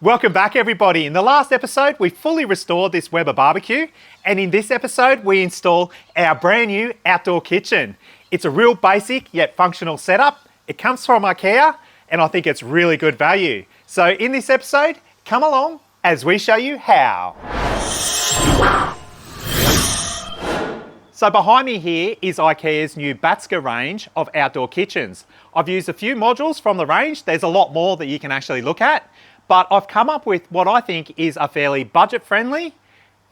Welcome back everybody. In the last episode, we fully restored this Weber BBQ, and in this episode, we install our brand new outdoor kitchen. It's a real basic yet functional setup. It comes from Ikea, and I think it's really good value. So in this episode, come along as we show you how. So behind me here is Ikea's new Batskar range of outdoor kitchens. I've used a few modules from the range. There's a lot more that you can actually look at. But I've come up with what I think is a fairly budget-friendly,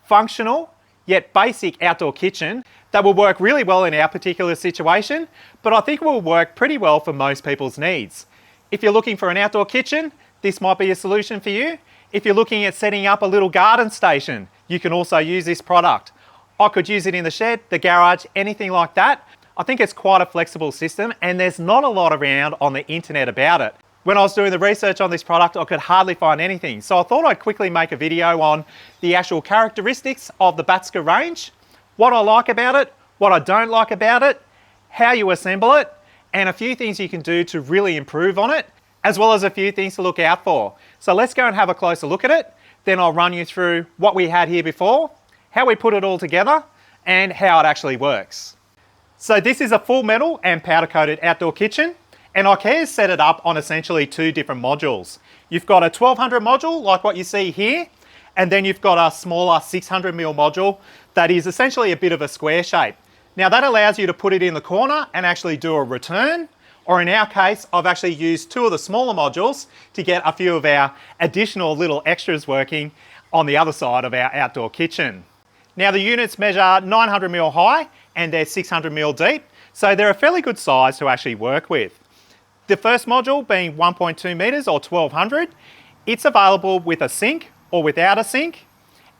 functional, yet basic outdoor kitchen that will work really well in our particular situation, but I think will work pretty well for most people's needs. If you're looking for an outdoor kitchen, this might be a solution for you. If you're looking at setting up a little garden station, you can also use this product. I could use it in the shed, the garage, anything like that. I think it's quite a flexible system, and there's not a lot around on the internet about it. When I was doing the research on this product, I could hardly find anything. So I thought I'd quickly make a video on the actual characteristics of the Batskar range, what I like about it, what I don't like about it, how you assemble it, and a few things you can do to really improve on it, as well as a few things to look out for. So let's go and have a closer look at it. Then I'll run you through what we had here before, how we put it all together, and how it actually works. So this is a full metal and powder coated outdoor kitchen. And Ikea has set it up on essentially two different modules. You've got a 1200 module, like what you see here, and then you've got a smaller 600mm module that is essentially a bit of a square shape. Now that allows you to put it in the corner and actually do a return, or in our case, I've actually used two of the smaller modules to get a few of our additional little extras working on the other side of our outdoor kitchen. Now the units measure 900mm high and they're 600mm deep, so they're a fairly good size to actually work with. The first module being 1.2 meters or 1200, it's available with a sink or without a sink,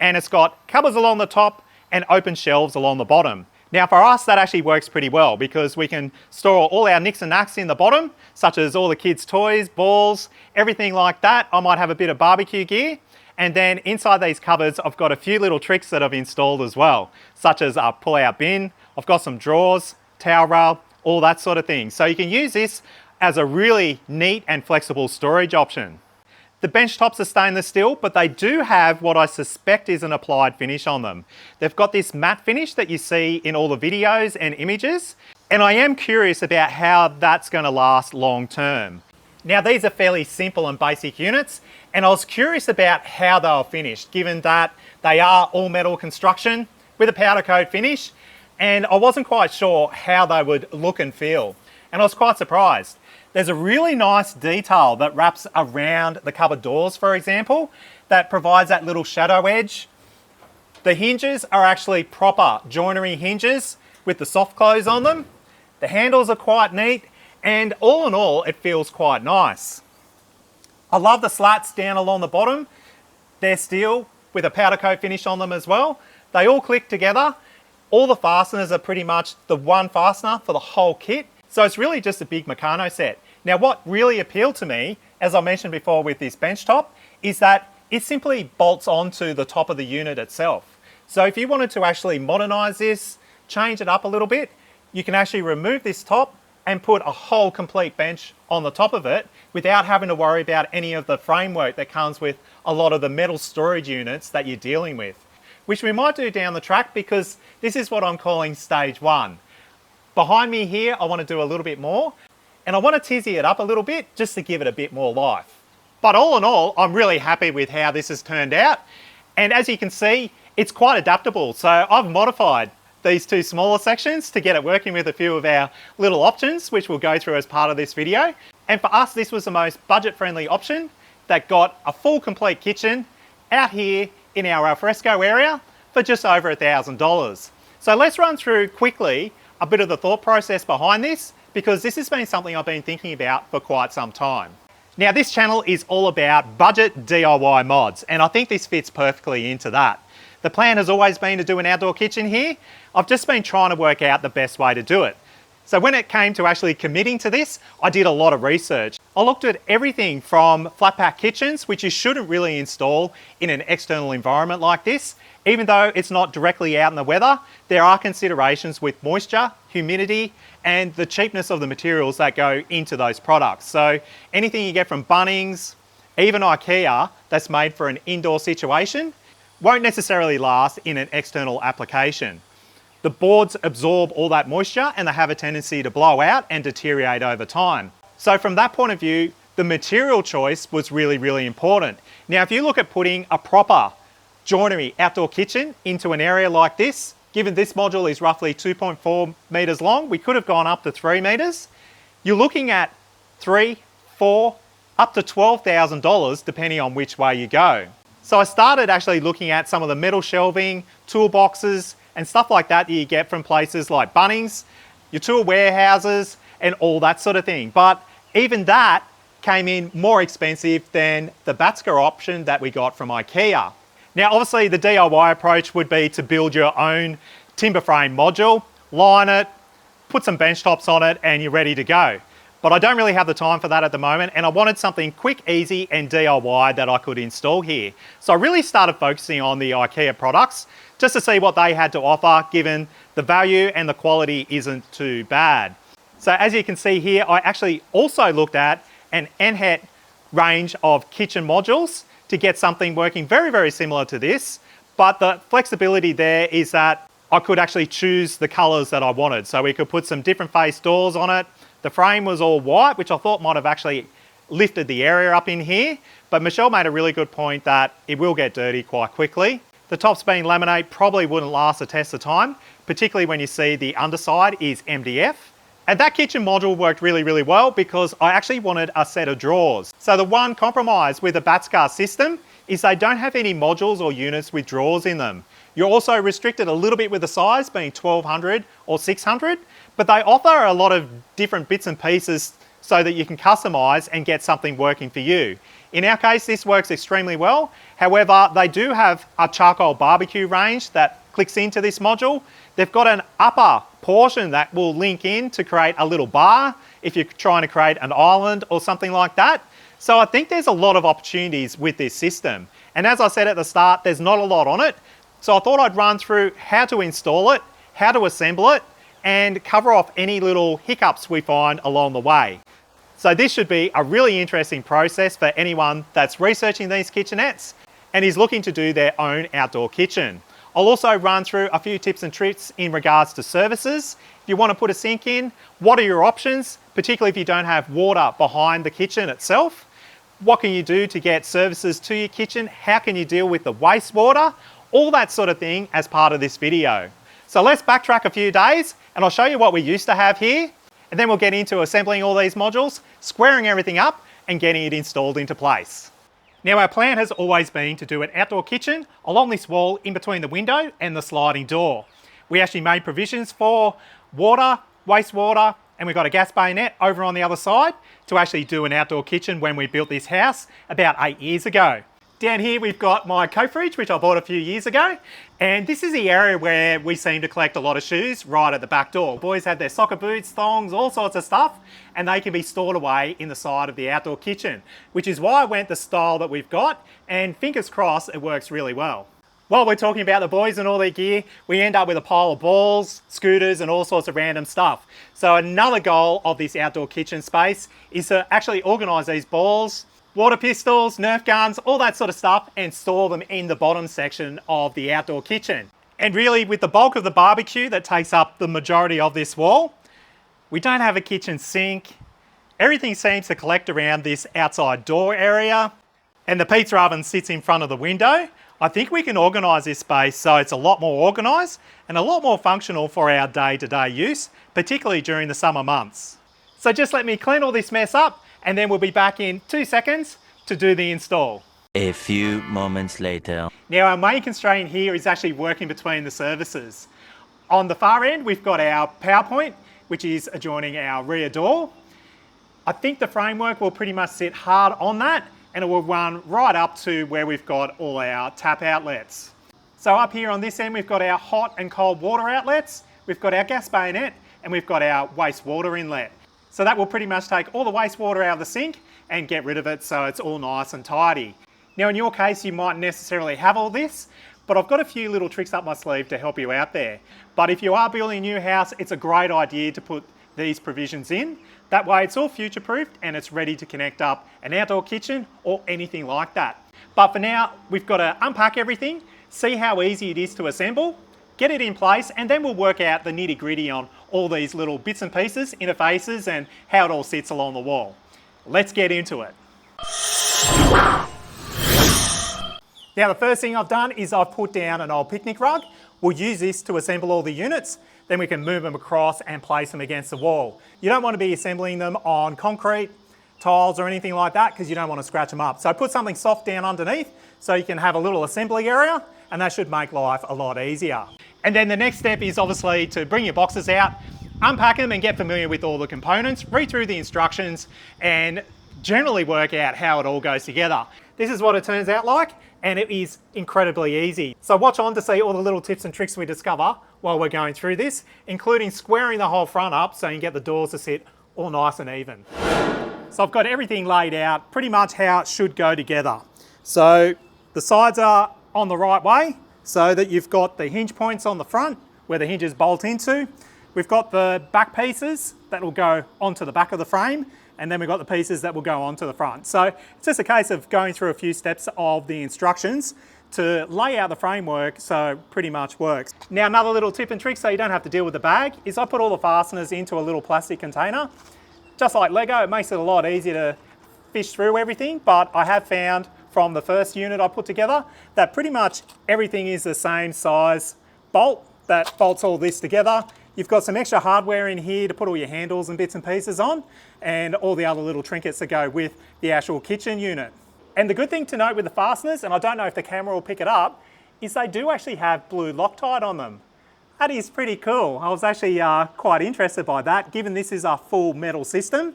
and it's got cupboards along the top and open shelves along the bottom. Now for us, that actually works pretty well because we can store all our nicks and knacks in the bottom, such as all the kids' toys, balls, everything like that. I might have a bit of barbecue gear. And then inside these cupboards, I've got a few little tricks that I've installed as well, such as a pull-out bin. I've got some drawers, towel rail, all that sort of thing. So you can use this as a really neat and flexible storage option. The bench tops are stainless steel, but they do have what I suspect is an applied finish on them. They've got this matte finish that you see in all the videos and images, and I am curious about how that's going to last long term. Now these are fairly simple and basic units, and I was curious about how they were finished, given that they are all metal construction with a powder coat finish, and I wasn't quite sure how they would look and feel, and I was quite surprised. There's a really nice detail that wraps around the cupboard doors, for example, that provides that little shadow edge. The hinges are actually proper joinery hinges with the soft close on them. The handles are quite neat, and all in all, it feels quite nice. I love the slats down along the bottom. They're steel with a powder coat finish on them as well. They all click together. All the fasteners are pretty much the one fastener for the whole kit. So it's really just a big Meccano set. Now what really appealed to me, as I mentioned before with this bench top, is that it simply bolts onto the top of the unit itself. So if you wanted to actually modernize this, change it up a little bit, you can actually remove this top and put a whole complete bench on the top of it without having to worry about any of the framework that comes with a lot of the metal storage units that you're dealing with, which we might do down the track because this is what I'm calling stage one. Behind me here, I want to do a little bit more, and I want to tizzy it up a little bit just to give it a bit more life. But all in all, I'm really happy with how this has turned out. And as you can see, it's quite adaptable. So I've modified these two smaller sections to get it working with a few of our little options, which we'll go through as part of this video. And for us, this was the most budget-friendly option that got a full complete kitchen out here in our alfresco area for just over $1,000. So let's run through quickly a bit of the thought process behind this, because this has been something I've been thinking about for quite some time. Now this channel is all about budget DIY mods, and I think this fits perfectly into that. The plan has always been to do an outdoor kitchen here. I've just been trying to work out the best way to do it. So when it came to actually committing to this, I did a lot of research. I looked at everything from flat pack kitchens, which you shouldn't really install in an external environment like this. Even though it's not directly out in the weather, there are considerations with moisture, humidity, and the cheapness of the materials that go into those products. So anything you get from Bunnings, even Ikea, that's made for an indoor situation, won't necessarily last in an external application. The boards absorb all that moisture and they have a tendency to blow out and deteriorate over time. So from that point of view, the material choice was really, really important. Now, if you look at putting a proper joinery outdoor kitchen into an area like this, given this module is roughly 2.4 meters long, we could have gone up to 3 meters. You're looking at $3, $4, up to $12,000 depending on which way you go. So I started actually looking at some of the metal shelving, toolboxes, and stuff like that you get from places like Bunnings, your tool warehouses, and all that sort of thing. But even that came in more expensive than the Batskar option that we got from Ikea. Now, obviously the DIY approach would be to build your own timber frame module, line it, put some bench tops on it, and you're ready to go. But I don't really have the time for that at the moment, and I wanted something quick, easy, and DIY that I could install here. So I really started focusing on the Ikea products just to see what they had to offer, given the value and the quality isn't too bad. So as you can see here, I actually also looked at an NHET range of kitchen modules to get something working very, very similar to this. But the flexibility there is that I could actually choose the colors that I wanted. So we could put some different face doors on it. The frame was all white, which I thought might have actually lifted the area up in here. But Michelle made a really good point that it will get dirty quite quickly. The tops being laminate probably wouldn't last a test of time, particularly when you see the underside is MDF. And that kitchen module worked really, really well because I actually wanted a set of drawers. So the one compromise with the Batskar system is they don't have any modules or units with drawers in them. You're also restricted a little bit with the size, being 1200 or 600, but they offer a lot of different bits and pieces so that you can customize and get something working for you. In our case, this works extremely well. However, they do have a charcoal barbecue range that clicks into this module. They've got an upper portion that will link in to create a little bar if you're trying to create an island or something like that. So I think there's a lot of opportunities with this system. And as I said at the start, there's not a lot on it. So I thought I'd run through how to install it, how to assemble it, and cover off any little hiccups we find along the way. So this should be a really interesting process for anyone that's researching these kitchenettes and is looking to do their own outdoor kitchen. I'll also run through a few tips and tricks in regards to services. If you want to put a sink in, what are your options, particularly if you don't have water behind the kitchen itself? What can you do to get services to your kitchen? How can you deal with the wastewater? All that sort of thing as part of this video. So let's backtrack a few days and I'll show you what we used to have here, and then we'll get into assembling all these modules, squaring everything up and getting it installed into place. Now, our plan has always been to do an outdoor kitchen along this wall in between the window and the sliding door. We actually made provisions for water, wastewater, and we've got a gas bayonet over on the other side to actually do an outdoor kitchen when we built this house about 8 years ago. Down here we've got my coat fridge, which I bought a few years ago, and this is the area where we seem to collect a lot of shoes, right at the back door. Boys have their soccer boots, thongs, all sorts of stuff, and they can be stored away in the side of the outdoor kitchen, which is why I went the style that we've got, and fingers crossed it works really well. While we're talking about the boys and all their gear, we end up with a pile of balls, scooters, and all sorts of random stuff. So another goal of this outdoor kitchen space is to actually organise these balls, water pistols, Nerf guns, all that sort of stuff, and store them in the bottom section of the outdoor kitchen. And really, with the bulk of the barbecue that takes up the majority of this wall, we don't have a kitchen sink. Everything seems to collect around this outside door area, and the pizza oven sits in front of the window. I think we can organise this space so it's a lot more organised and a lot more functional for our day-to-day use, particularly during the summer months. So just let me clean all this mess up, and then we'll be back in 2 seconds to do the install. A few moments later. Now, our main constraint here is actually working between the services. On the far end, we've got our power point, which is adjoining our rear door. I think the framework will pretty much sit hard on that, and it will run right up to where we've got all our tap outlets. So up here on this end, we've got our hot and cold water outlets, we've got our gas bayonet, and we've got our wastewater inlet. So that will pretty much take all the wastewater out of the sink and get rid of it so it's all nice and tidy. Now in your case, you might necessarily have all this, but I've got a few little tricks up my sleeve to help you out there. But if you are building a new house, it's a great idea to put these provisions in. That way it's all future-proofed and it's ready to connect up an outdoor kitchen or anything like that. But for now, we've got to unpack everything, see how easy it is to assemble, get it in place, and then we'll work out the nitty-gritty on all these little bits and pieces, interfaces, and how it all sits along the wall. Let's get into it. Now the first thing I've done is I've put down an old picnic rug. We'll use this to assemble all the units, then we can move them across and place them against the wall. You don't want to be assembling them on concrete, tiles or anything like that because you don't want to scratch them up. So put something soft down underneath so you can have a little assembly area, and that should make life a lot easier. And then the next step is obviously to bring your boxes out, unpack them and get familiar with all the components, read through the instructions and generally work out how it all goes together. This is what it turns out like, and it is incredibly easy. So watch on to see all the little tips and tricks we discover while we're going through this, including squaring the whole front up so you can get the doors to sit all nice and even. So I've got everything laid out pretty much how it should go together. So the sides are on the right way so that you've got the hinge points on the front where the hinges bolt into. We've got the back pieces that will go onto the back of the frame, and then we've got the pieces that will go onto the front. So it's just a case of going through a few steps of the instructions to lay out the framework so it pretty much works. Now another little tip and trick so you don't have to deal with the bag is I put all the fasteners into a little plastic container. Just like Lego, it makes it a lot easier to fish through everything, but I have found from the first unit I put together that pretty much everything is the same size bolt that bolts all this together. You've got some extra hardware in here to put all your handles and bits and pieces on and all the other little trinkets that go with the actual kitchen unit. And the good thing to note with the fasteners, and I don't know if the camera will pick it up, is they do actually have blue Loctite on them. That is pretty cool. I was actually quite interested by that, given this is a full metal system.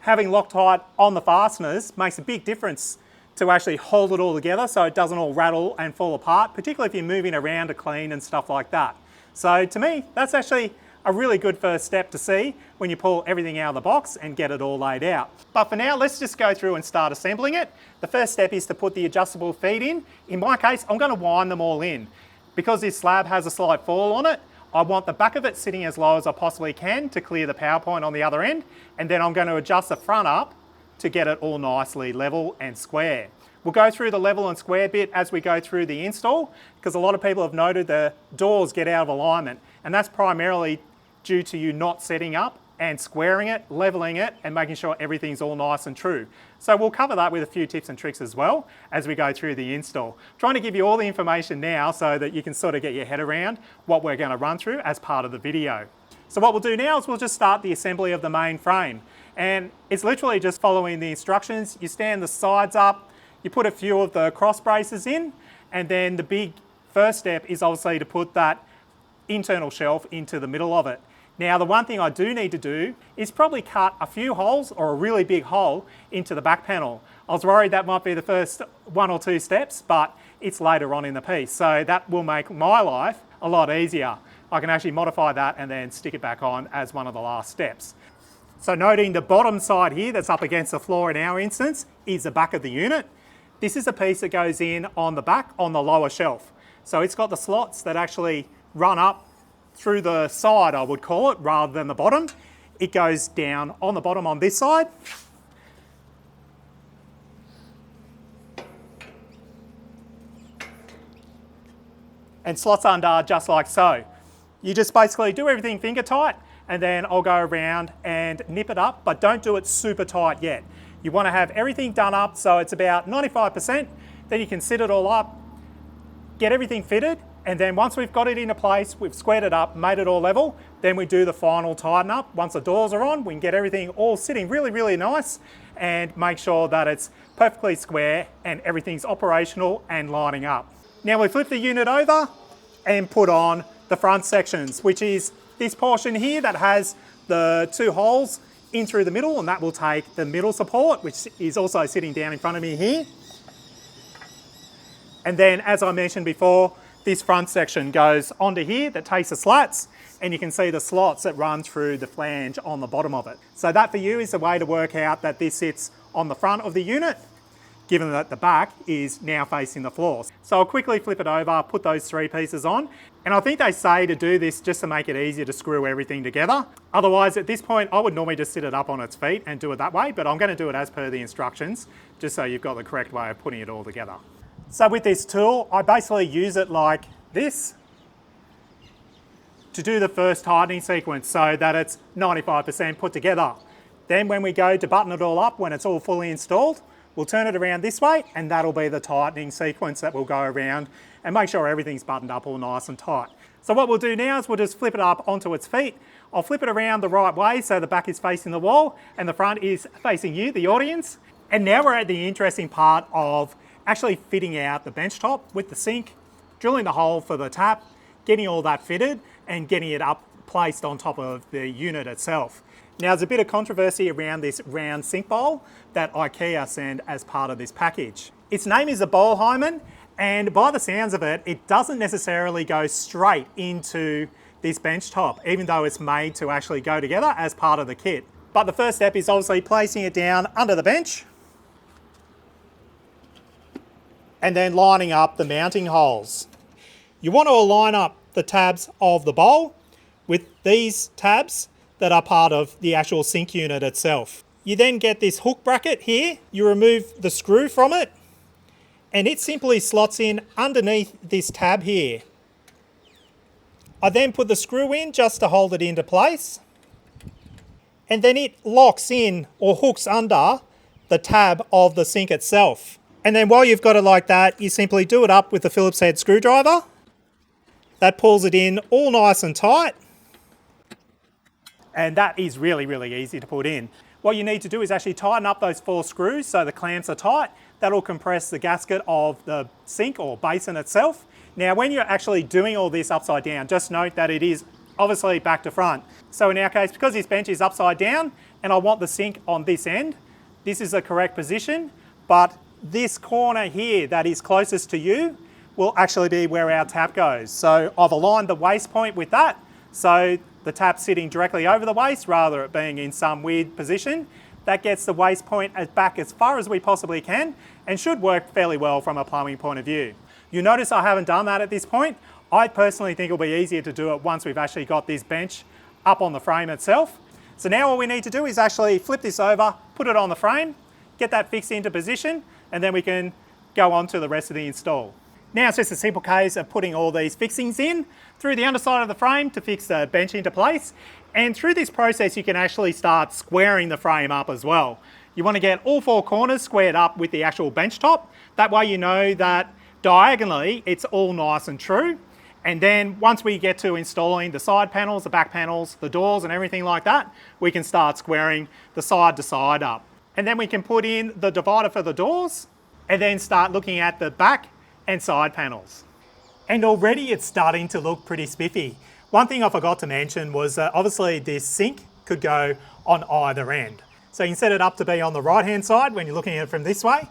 Having Loctite on the fasteners makes a big difference to actually hold it all together so it doesn't all rattle and fall apart, particularly if you're moving around to clean and stuff like that. So to me, that's actually a really good first step to see when you pull everything out of the box and get it all laid out. But for now, let's just go through and start assembling it. The first step is to put the adjustable feet in. In my case, I'm going to wind them all in. Because this slab has a slight fall on it, I want the back of it sitting as low as I possibly can to clear the power point on the other end, and then I'm going to adjust the front up to get it all nicely level and square. We'll go through the level and square bit as we go through the install, because a lot of people have noted the doors get out of alignment, and that's primarily due to you not setting up and squaring it, leveling it, and making sure everything's all nice and true. So we'll cover that with a few tips and tricks as well as we go through the install. Trying to give you all the information now so that you can sort of get your head around what we're going to run through as part of the video. So what we'll do now is we'll just start the assembly of the main frame. And it's literally just following the instructions. You stand the sides up, you put a few of the cross braces in, and then the big first step is obviously to put that internal shelf into the middle of it. Now the one thing I do need to do is probably cut a few holes or a really big hole into the back panel. I was worried that might be the first 1 or 2 steps, but it's later on in the piece. So that will make my life a lot easier. I can actually modify that and then stick it back on as one of the last steps. So noting the bottom side here that's up against the floor in our instance is the back of the unit. This is a piece that goes in on the back on the lower shelf. So it's got the slots that actually run up through the side, I would call it, rather than the bottom. It goes down on the bottom on this side. And slots under just like so. You just basically do everything finger tight, and then I'll go around and nip it up, but don't do it super tight yet. You want to have everything done up so it's about 95%, then you can sit it all up, get everything fitted, and then once we've got it into place, we've squared it up, made it all level, then we do the final tighten up. Once the doors are on, we can get everything all sitting really, really nice and make sure that it's perfectly square and everything's operational and lining up. Now we flip the unit over and put on the front sections, which is this portion here that has the 2 holes in through the middle, and that will take the middle support, which is also sitting down in front of me here. And then, as I mentioned before, this front section goes onto here that takes the slats, and you can see the slots that run through the flange on the bottom of it. So that for you is the way to work out that this sits on the front of the unit. given that the back is now facing the floor. So I'll quickly flip it over, put those 3 pieces on, and I think they say to do this just to make it easier to screw everything together. Otherwise, at this point, I would normally just sit it up on its feet and do it that way, but I'm going to do it as per the instructions, just so you've got the correct way of putting it all together. So with this tool, I basically use it like this to do the first tightening sequence so that it's 95% put together. Then when we go to button it all up, when it's all fully installed, we'll turn it around this way, and that'll be the tightening sequence that will go around and make sure everything's buttoned up all nice and tight. So what we'll do now is we'll just flip it up onto its feet. I'll flip it around the right way so the back is facing the wall and the front is facing you, the audience. And now we're at the interesting part of actually fitting out the bench top with the sink, drilling the hole for the tap, getting all that fitted and getting it up placed on top of the unit itself. Now there's a bit of controversy around this round sink bowl that Ikea send as part of this package. Its name is a bowl hymen, and by the sounds of it, it doesn't necessarily go straight into this bench top, even though it's made to actually go together as part of the kit. But the first step is obviously placing it down under the bench and then lining up the mounting holes. You want to align up the tabs of the bowl with these tabs that are part of the actual sink unit itself. You then get this hook bracket here, you remove the screw from it, and it simply slots in underneath this tab here. I then put the screw in just to hold it into place, and then it locks in or hooks under the tab of the sink itself. And then while you've got it like that, you simply do it up with the Phillips head screwdriver. That pulls it in all nice and tight. And that is really, really easy to put in. What you need to do is actually tighten up those 4 screws so the clamps are tight. That'll compress the gasket of the sink or basin itself. Now, when you're actually doing all this upside down, just note that it is obviously back to front. So in our case, because this bench is upside down and I want the sink on this end, this is the correct position, but this corner here that is closest to you will actually be where our tap goes. So I've aligned the waste point with that, so the tap's sitting directly over the waste rather than it being in some weird position. That gets the waste point back as far as we possibly can and should work fairly well from a plumbing point of view. You notice I haven't done that at this point. I personally think it'll be easier to do it once we've actually got this bench up on the frame itself. So now all we need to do is actually flip this over, put it on the frame, get that fixed into position, and then we can go on to the rest of the install. Now it's just a simple case of putting all these fixings in through the underside of the frame to fix the bench into place. And through this process, you can actually start squaring the frame up as well. You want to get all 4 corners squared up with the actual bench top. That way you know that diagonally it's all nice and true. And then once we get to installing the side panels, the back panels, the doors and everything like that, we can start squaring the side to side up. And then we can put in the divider for the doors and then start looking at the back and side panels. And already it's starting to look pretty spiffy. One thing I forgot to mention was that obviously this sink could go on either end. So you can set it up to be on the right hand side when you're looking at it from this way,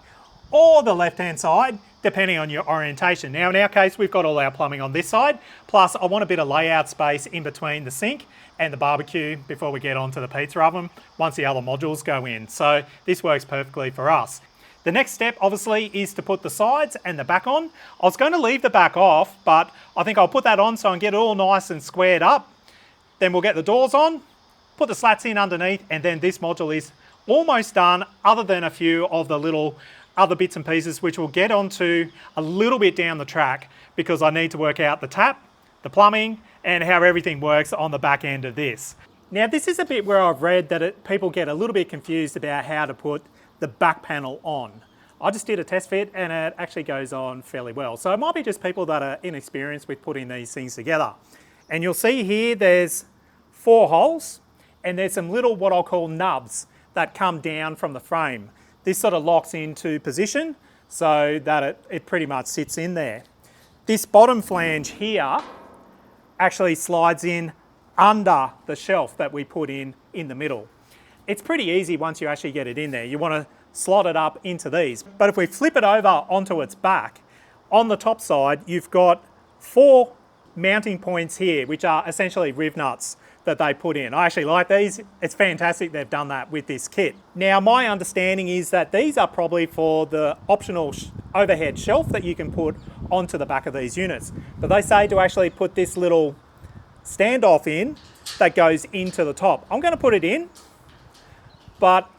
or the left hand side, depending on your orientation. Now in our case, we've got all our plumbing on this side, plus I want a bit of layout space in between the sink and the barbecue before we get onto the pizza oven once the other modules go in. So this works perfectly for us. The next step obviously is to put the sides and the back on. I was going to leave the back off, but I think I'll put that on so I can get it all nice and squared up. Then we'll get the doors on, put the slats in underneath, and then this module is almost done other than a few of the little other bits and pieces which we'll get onto a little bit down the track because I need to work out the tap, the plumbing, and how everything works on the back end of this. Now this is a bit where I've read that people get a little bit confused about how to put the back panel on. I just did a test fit and it actually goes on fairly well. So it might be just people that are inexperienced with putting these things together. And you'll see here there's 4 holes and there's some little what I'll call nubs that come down from the frame. This sort of locks into position so that it pretty much sits in there. This bottom flange here actually slides in under the shelf that we put in the middle. It's pretty easy once you actually get it in there. You want to slot it up into these. But if we flip it over onto its back, on the top side, you've got 4 mounting points here, which are essentially riv nuts that they put in. I actually like these. It's fantastic they've done that with this kit. Now, my understanding is that these are probably for the optional overhead shelf that you can put onto the back of these units. But they say to actually put this little standoff in that goes into the top. I'm going to put it in, but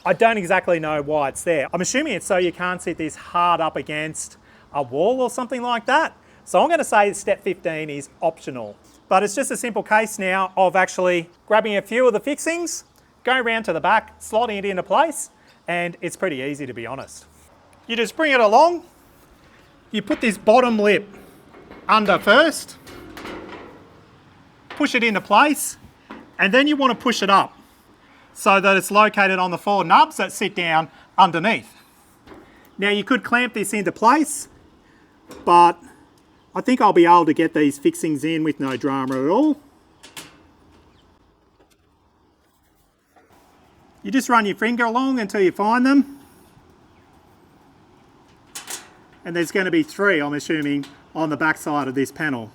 I don't exactly know why it's there. I'm assuming it's so you can't sit this hard up against a wall or something like that. So I'm going to say step 15 is optional. But it's just a simple case now of actually grabbing a few of the fixings, going around to the back, slotting it into place, and it's pretty easy, to be honest. You just bring it along, you put this bottom lip under first, push it into place, and then you want to push it up so that it's located on the 4 nubs that sit down underneath. Now you could clamp this into place, but I think I'll be able to get these fixings in with no drama at all. You just run your finger along until you find them. And there's going to be 3, I'm assuming, on the back side of this panel.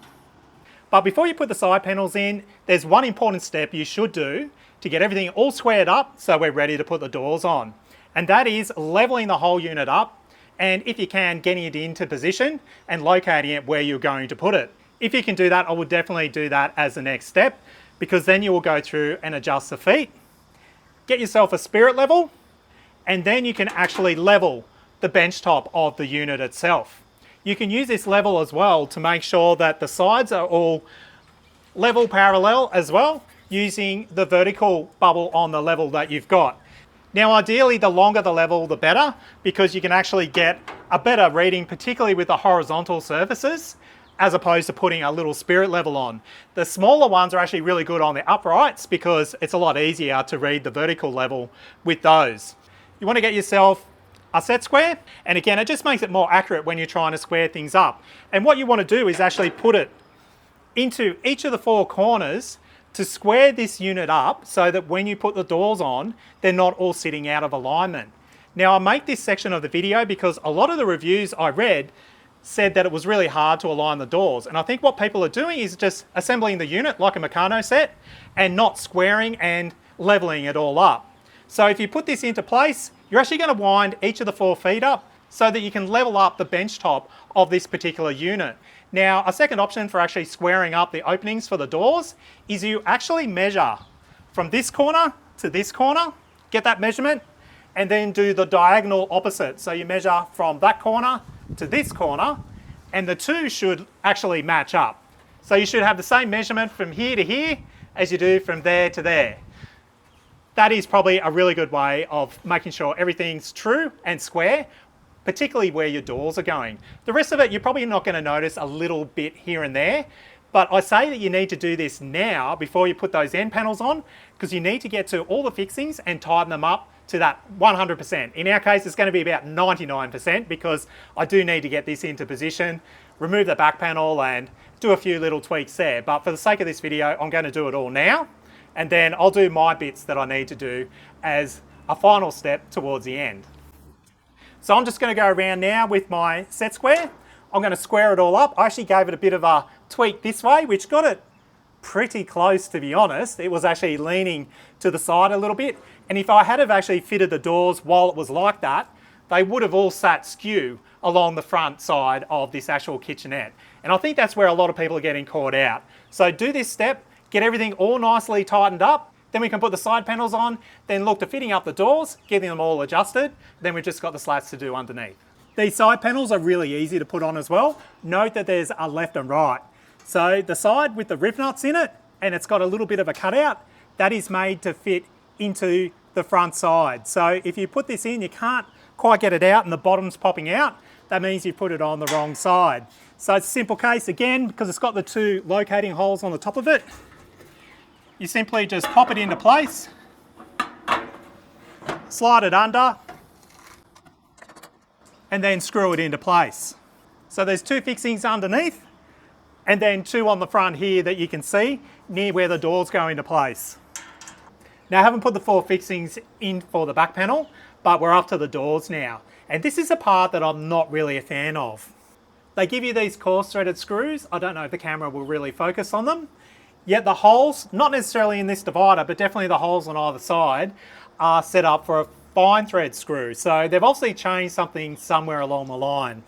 But before you put the side panels in, there's one important step you should do to get everything all squared up so we're ready to put the doors on. And that is leveling the whole unit up, and if you can, getting it into position and locating it where you're going to put it. If you can do that, I would definitely do that as the next step, because then you will go through and adjust the feet, get yourself a spirit level, and then you can actually level the bench top of the unit itself. You can use this level as well to make sure that the sides are all level parallel as well, using the vertical bubble on the level that you've got. Now, ideally, the longer the level, the better, because you can actually get a better reading, particularly with the horizontal surfaces, as opposed to putting a little spirit level on. The smaller ones are actually really good on the uprights because it's a lot easier to read the vertical level with those. You want to get yourself a set square, and again, it just makes it more accurate when you're trying to square things up. And what you want to do is actually put it into each of the 4 corners to square this unit up so that when you put the doors on, they're not all sitting out of alignment. Now, I make this section of the video because a lot of the reviews I read said that it was really hard to align the doors. And I think what people are doing is just assembling the unit like a Meccano set and not squaring and leveling it all up. So if you put this into place, you're actually going to wind each of the 4 feet up so that you can level up the bench top of this particular unit. Now, a second option for actually squaring up the openings for the doors is you actually measure from this corner to this corner, get that measurement, and then do the diagonal opposite. So you measure from that corner to this corner, and the 2 should actually match up. So you should have the same measurement from here to here as you do from there to there. That is probably a really good way of making sure everything's true and square, particularly where your doors are going. The rest of it, you're probably not going to notice a little bit here and there, but I say that you need to do this now before you put those end panels on, because you need to get to all the fixings and tighten them up to that 100%. In our case, it's going to be about 99% because I do need to get this into position, remove the back panel and do a few little tweaks there. But for the sake of this video, I'm going to do it all now, and then I'll do my bits that I need to do as a final step towards the end. So I'm just going to go around now with my set square. I'm going to square it all up. I actually gave it a bit of a tweak this way, which got it pretty close, to be honest. It was actually leaning to the side a little bit. And if I had have actually fitted the doors while it was like that, they would have all sat skew along the front side of this actual kitchenette. And I think that's where a lot of people are getting caught out. So do this step, get everything all nicely tightened up, then we can put the side panels on, then look to fitting up the doors, getting them all adjusted, then we've just got the slats to do underneath. These side panels are really easy to put on as well. Note that there's a left and right. So the side with the rib nuts in it, and it's got a little bit of a cutout, that is made to fit into the front side. So if you put this in, you can't quite get it out and the bottom's popping out, that means you put it on the wrong side. So it's a simple case, again, because it's got the 2 locating holes on the top of it. You simply just pop it into place, slide it under, and then screw it into place. So there's 2 fixings underneath, and then 2 on the front here that you can see near where the doors go into place. Now I haven't put the 4 fixings in for the back panel, but we're up to the doors now. And this is a part that I'm not really a fan of. They give you these coarse threaded screws. I don't know if the camera will really focus on them. Yet the holes, not necessarily in this divider, but definitely the holes on either side, are set up for a fine thread screw. So they've obviously changed something somewhere along the line.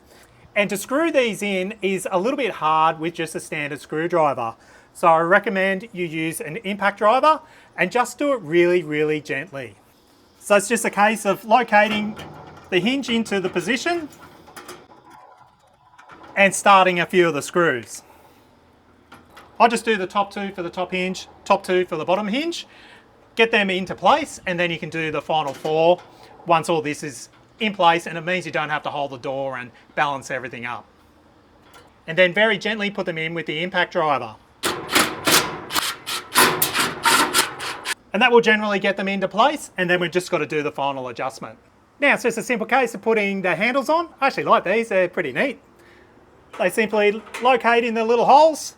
And to screw these in is a little bit hard with just a standard screwdriver. So I recommend you use an impact driver and just do it really, really gently. So it's just a case of locating the hinge into the position and starting a few of the screws. I'll just do the top two for the top hinge, top two for the bottom hinge, get them into place, and then you can do the final four once all this is in place, and it means you don't have to hold the door and balance everything up. And then very gently put them in with the impact driver. And that will generally get them into place, and then we've just got to do the final adjustment. Now it's just a simple case of putting the handles on. I actually like these, they're pretty neat. They simply locate in the little holes,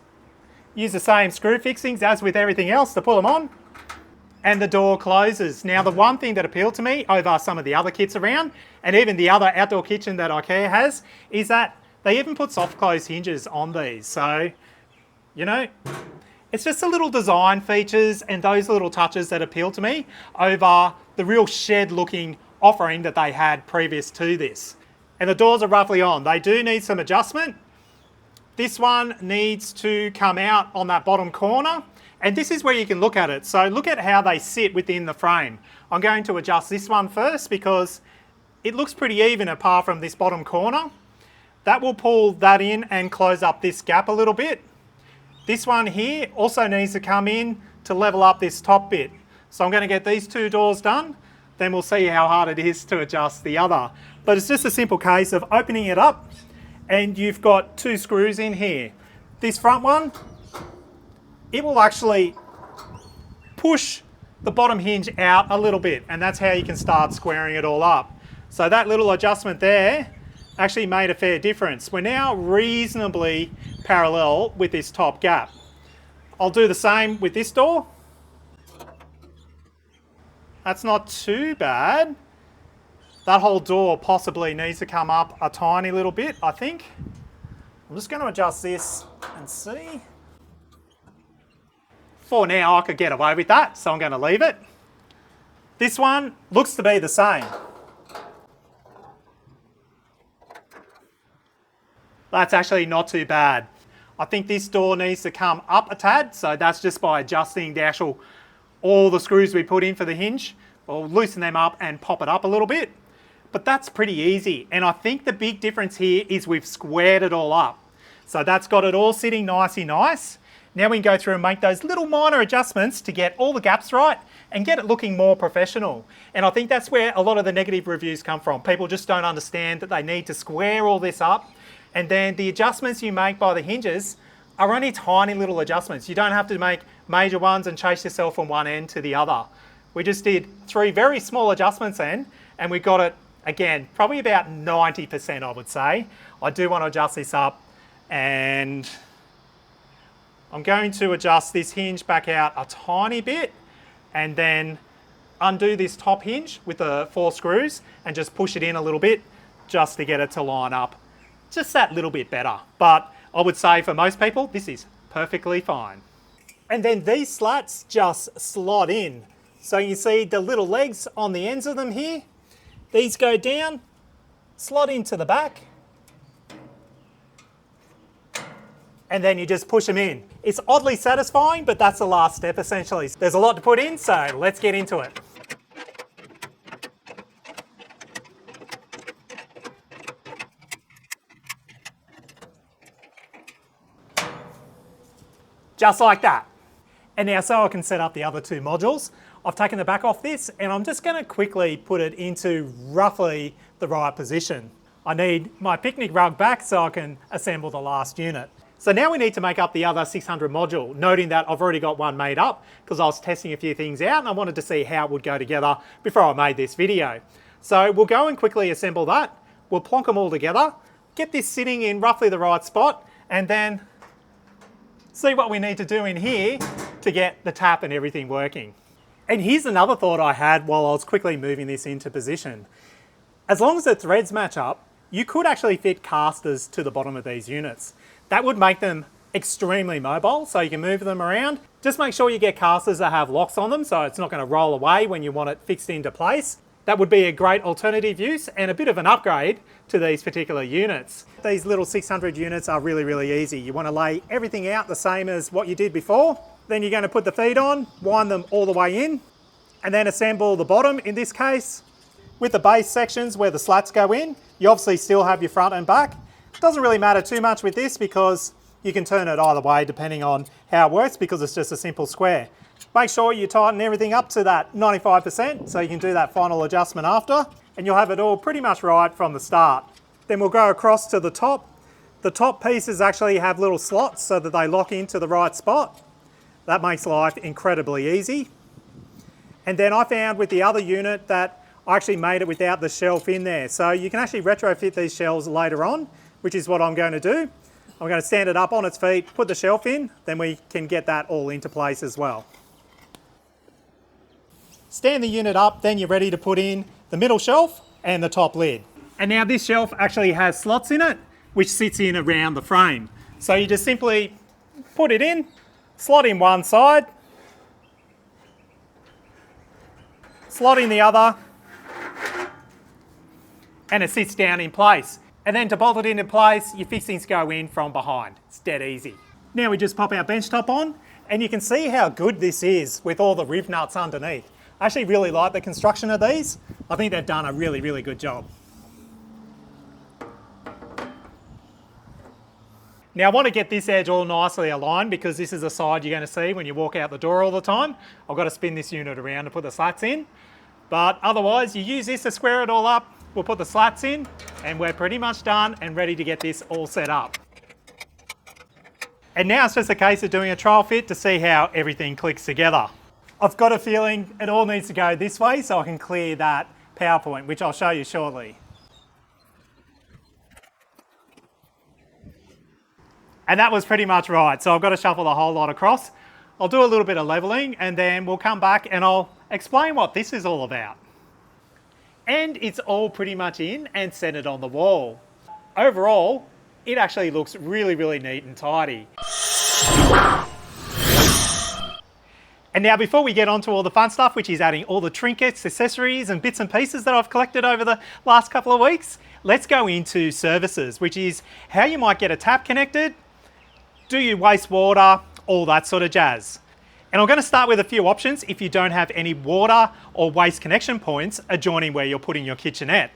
use the same screw fixings as with everything else to pull them on, and the door closes. Now the one thing that appealed to me over some of the other kits around, and even the other outdoor kitchen that Ikea has, is that they even put soft close hinges on these. So, you know, it's just the little design features and those little touches that appeal to me over the real shed looking offering that they had previous to this. And the doors are roughly on. They do need some adjustment. This one needs to come out on that bottom corner, and this is where you can look at it. So look at how they sit within the frame. I'm going to adjust this one first because it looks pretty even apart from this bottom corner. That will pull that in and close up this gap a little bit. This one here also needs to come in to level up this top bit. So I'm going to get these two doors done, then we'll see how hard it is to adjust the other. But it's just a simple case of opening it up, and you've got two screws in here. This front one, it will actually push the bottom hinge out a little bit, and that's how you can start squaring it all up. So that little adjustment there actually made a fair difference. We're now reasonably parallel with this top gap. I'll do the same with this door. That's not too bad. That whole door possibly needs to come up a tiny little bit, I think. I'm just going to adjust this and see. For now, I could get away with that, so I'm going to leave it. This one looks to be the same. That's actually not too bad. I think this door needs to come up a tad, so that's just by adjusting the actual, all the screws we put in for the hinge. We'll loosen them up and pop it up a little bit. But that's pretty easy, and I think the big difference here is we've squared it all up. So that's got it all sitting nicey nice. Now we can go through and make those little minor adjustments to get all the gaps right and get it looking more professional. And I think that's where a lot of the negative reviews come from. People just don't understand that they need to square all this up, and then the adjustments you make by the hinges are only tiny little adjustments. You don't have to make major ones and chase yourself from one end to the other. We just did 3 very small adjustments then, and we got it, again, probably about 90%, I would say. I do want to adjust this up, and I'm going to adjust this hinge back out a tiny bit, and then undo this top hinge with the 4 screws and just push it in a little bit just to get it to line up just that little bit better. But I would say for most people, this is perfectly fine. And then these slats just slot in. So you see the little legs on the ends of them here. These go down, slot into the back, and then you just push them in. It's oddly satisfying, but that's the last step essentially. There's a lot to put in, so let's get into it. Just like that. And now so I can set up the other 2 modules, I've taken the back off this and I'm just going to quickly put it into roughly the right position. I need my picnic rug back so I can assemble the last unit. So now we need to make up the other 600 module, noting that I've already got one made up because I was testing a few things out and I wanted to see how it would go together before I made this video. So we'll go and quickly assemble that. We'll plonk them all together, get this sitting in roughly the right spot, and then see what we need to do in here to get the tap and everything working. And here's another thought I had while I was quickly moving this into position. As long as the threads match up, you could actually fit casters to the bottom of these units. That would make them extremely mobile, so you can move them around. Just make sure you get casters that have locks on them so it's not going to roll away when you want it fixed into place. That would be a great alternative use and a bit of an upgrade to these particular units. These little 600 units are really, really easy. You want to lay everything out the same as what you did before. Then you're going to put the feet on, wind them all the way in, and then assemble the bottom in this case. With the base sections where the slats go in, you obviously still have your front and back. It doesn't really matter too much with this because you can turn it either way depending on how it works because it's just a simple square. Make sure you tighten everything up to that 95% so you can do that final adjustment after, and you'll have it all pretty much right from the start. Then we'll go across to the top. The top pieces actually have little slots so that they lock into the right spot. That makes life incredibly easy. And then I found with the other unit that I actually made it without the shelf in there. So you can actually retrofit these shelves later on, which is what I'm going to do. I'm going to stand it up on its feet, put the shelf in, then we can get that all into place as well. Stand the unit up, then you're ready to put in the middle shelf and the top lid. And now this shelf actually has slots in it, which sits in around the frame. So you just simply put it in, slot in one side, slot in the other, and it sits down in place. And then to bolt it into place, your fixings go in from behind. It's dead easy. Now we just pop our bench top on, and you can see how good this is with all the riv nuts underneath. I actually really like the construction of these. I think they've done a really, really good job. Now I want to get this edge all nicely aligned because this is a side you're going to see when you walk out the door all the time. I've got to spin this unit around to put the slats in. But otherwise, you use this to square it all up. We'll put the slats in and we're pretty much done and ready to get this all set up. And now it's just a case of doing a trial fit to see how everything clicks together. I've got a feeling it all needs to go this way so I can clear that PowerPoint, which I'll show you shortly. And that was pretty much right. So I've got to shuffle the whole lot across. I'll do a little bit of leveling and then we'll come back and I'll explain what this is all about. And it's all pretty much in and centered on the wall. Overall, it actually looks really, really neat and tidy. And now before we get on to all the fun stuff, which is adding all the trinkets, accessories and bits and pieces that I've collected over the last couple of weeks, let's go into services, which is how you might get a tap connected, do you waste water, all that sort of jazz. And I'm going to start with a few options if you don't have any water or waste connection points adjoining where you're putting your kitchenette.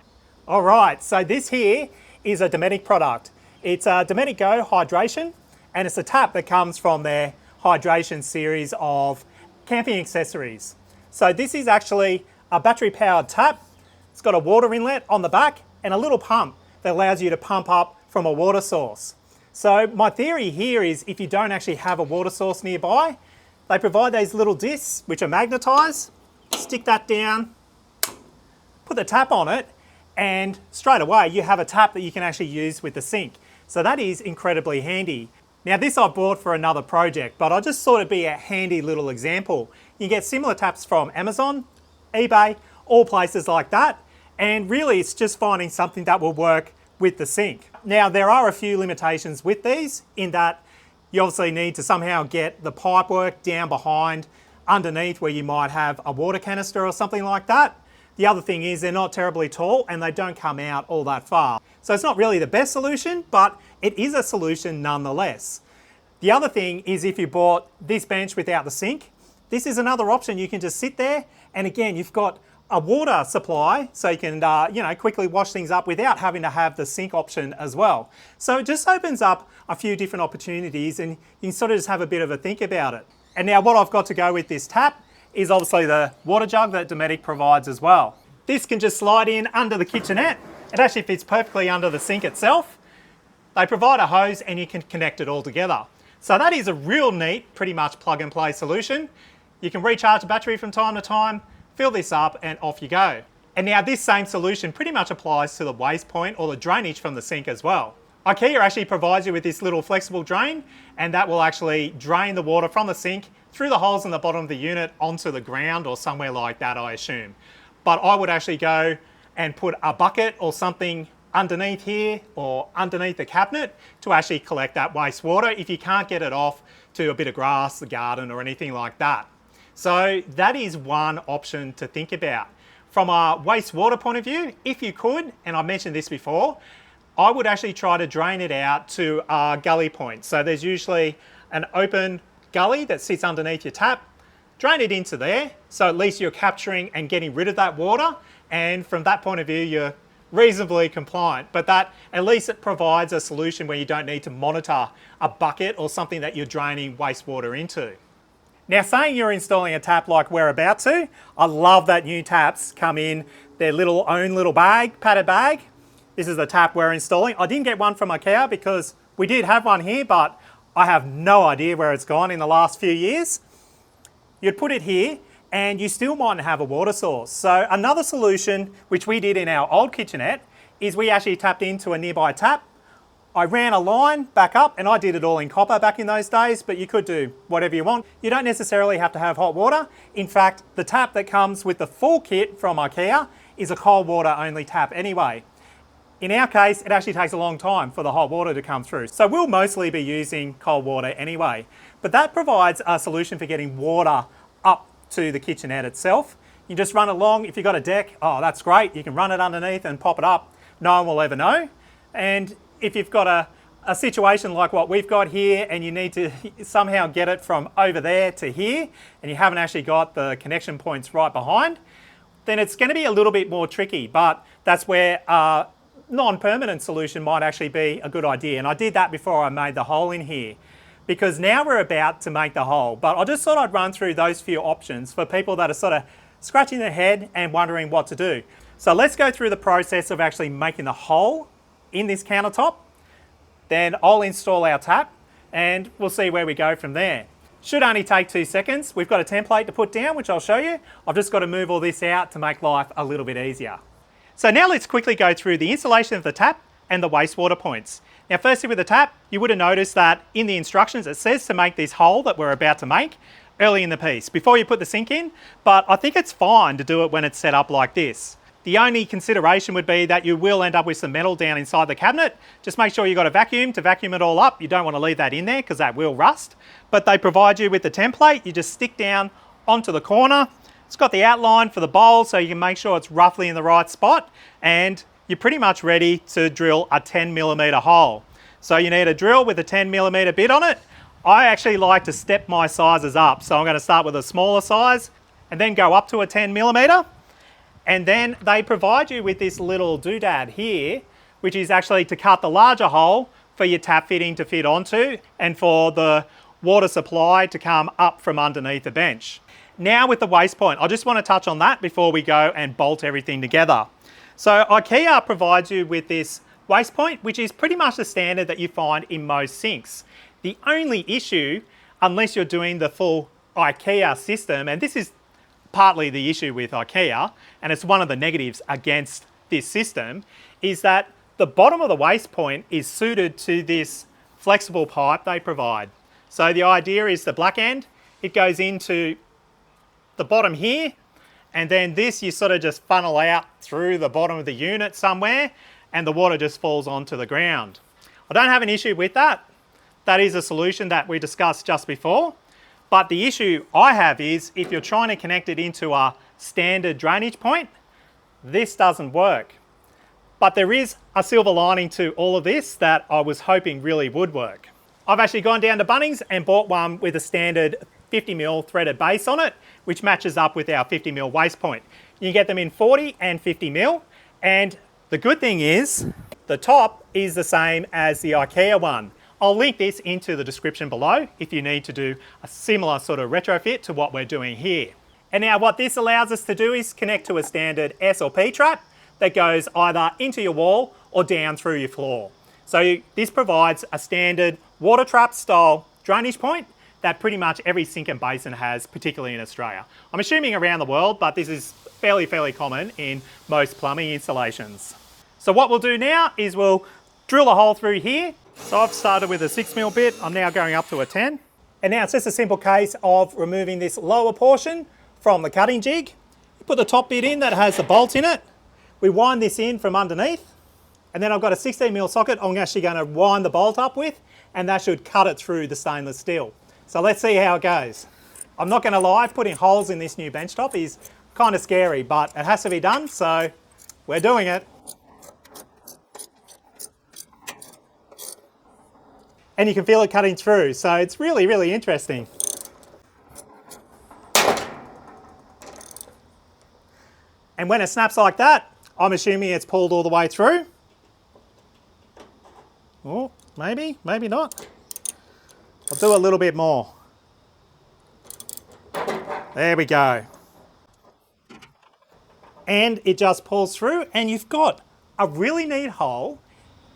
All right, so this here is a Dometic product. It's a Dometic Go Hydration, and it's a tap that comes from their hydration series of camping accessories. So this is actually a battery powered tap. It's got a water inlet on the back and a little pump that allows you to pump up from a water source. So my theory here is if you don't actually have a water source nearby, they provide these little discs which are magnetised, stick that down, put the tap on it, and straight away you have a tap that you can actually use with the sink. So that is incredibly handy. Now this I bought for another project, but I just thought it'd be a handy little example. You can get similar taps from Amazon, eBay, all places like that, and really it's just finding something that will work with the sink. Now there are a few limitations with these in that you obviously need to somehow get the pipe work down behind underneath where you might have a water canister or something like that. The other thing is they're not terribly tall and they don't come out all that far. So it's not really the best solution, but it is a solution nonetheless. The other thing is if you bought this bench without the sink, this is another option. You can just sit there and again, you've got a water supply so you can quickly wash things up without having to have the sink option as well. So it just opens up a few different opportunities and you can sort of just have a bit of a think about it. And now what I've got to go with this tap is obviously the water jug that Dometic provides as well. This can just slide in under the kitchenette. It actually fits perfectly under the sink itself. They provide a hose and you can connect it all together. So that is a real neat, pretty much plug and play solution. You can recharge the battery from time to time, fill this up and off you go. And now this same solution pretty much applies to the waste point or the drainage from the sink as well. Ikea actually provides you with this little flexible drain and that will actually drain the water from the sink through the holes in the bottom of the unit onto the ground or somewhere like that, I assume. But I would actually go and put a bucket or something underneath here or underneath the cabinet to actually collect that wastewater if you can't get it off to a bit of grass, the garden or anything like that. So that is one option to think about. From a wastewater point of view, if you could, and I mentioned this before, I would actually try to drain it out to a gully point. So there's usually an open gully that sits underneath your tap. Drain it into there, so at least you're capturing and getting rid of that water, and from that point of view you're reasonably compliant, but that at least it provides a solution where you don't need to monitor a bucket or something that you're draining wastewater into. Now, saying you're installing a tap like we're about to, I love that new taps come in their own little bag, padded bag. This is the tap we're installing. I didn't get one from Ikea because we did have one here, but I have no idea where it's gone in the last few years. You'd put it here and you still mightn't have a water source. So another solution, which we did in our old kitchenette, is we actually tapped into a nearby tap. I ran a line back up, and I did it all in copper back in those days, but you could do whatever you want. You don't necessarily have to have hot water. In fact, the tap that comes with the full kit from Ikea is a cold water only tap anyway. In our case, it actually takes a long time for the hot water to come through. So we'll mostly be using cold water anyway. But that provides a solution for getting water up to the kitchenette itself. You just run it along. If you've got a deck, oh, that's great. You can run it underneath and pop it up. No one will ever know. And if you've got a situation like what we've got here and you need to somehow get it from over there to here and you haven't actually got the connection points right behind, then it's going to be a little bit more tricky. But that's where a non-permanent solution might actually be a good idea. And I did that before I made the hole in here, because now we're about to make the hole. But I just thought I'd run through those few options for people that are sort of scratching their head and wondering what to do. So let's go through the process of actually making the hole in this countertop. Then I'll install our tap and we'll see where we go from there. Should only take 2 seconds. We've got a template to put down, which I'll show you. I've just got to move all this out to make life a little bit easier. So now let's quickly go through the installation of the tap and the wastewater points. Now, firstly with the tap, you would have noticed that in the instructions it says to make this hole that we're about to make early in the piece, before you put the sink in, but I think it's fine to do it when it's set up like this. The only consideration would be that you will end up with some metal down inside the cabinet. Just make sure you've got a vacuum to vacuum it all up. You don't want to leave that in there because that will rust. But they provide you with the template. You just stick down onto the corner. It's got the outline for the bowl so you can make sure it's roughly in the right spot, and you're pretty much ready to drill a 10mm hole. So you need a drill with a 10mm bit on it. I actually like to step my sizes up. So I'm going to start with a smaller size and then go up to a 10mm. And then they provide you with this little doodad here, which is actually to cut the larger hole for your tap fitting to fit onto and for the water supply to come up from underneath the bench. Now with the waste point, I just want to touch on that before we go and bolt everything together. So Ikea provides you with this waste point, which is pretty much the standard that you find in most sinks. The only issue, unless you're doing the full Ikea system, and this is partly the issue with Ikea, and it's one of the negatives against this system, is that the bottom of the waste point is suited to this flexible pipe they provide. So the idea is the black end, it goes into the bottom here, and then this you sort of just funnel out through the bottom of the unit somewhere, and the water just falls onto the ground. I don't have an issue with that. That is a solution that we discussed just before. But the issue I have is if you're trying to connect it into a standard drainage point, this doesn't work. But there is a silver lining to all of this that I was hoping really would work. I've actually gone down to Bunnings and bought one with a standard 50mm threaded base on it, which matches up with our 50mm waste point. You can get them in 40 and 50mm, and the good thing is the top is the same as the Ikea one. I'll link this into the description below if you need to do a similar sort of retrofit to what we're doing here. And now what this allows us to do is connect to a standard S or P trap that goes either into your wall or down through your floor. So this provides a standard water trap style drainage point that pretty much every sink and basin has, particularly in Australia. I'm assuming around the world, but this is fairly common in most plumbing installations. So what we'll do now is we'll drill a hole through here. So I've started with a 6mm bit, I'm now going up to a 10. And now it's just a simple case of removing this lower portion from the cutting jig. You put the top bit in that has the bolt in it. We wind this in from underneath. And then I've got a 16mm socket I'm actually going to wind the bolt up with, and that should cut it through the stainless steel. So let's see how it goes. I'm not going to lie, putting holes in this new benchtop is kind of scary, but it has to be done, so we're doing it. And you can feel it cutting through, so it's really, really interesting. And when it snaps like that, I'm assuming it's pulled all the way through. Oh, maybe, maybe not. I'll do a little bit more. There we go. And it just pulls through, and you've got a really neat hole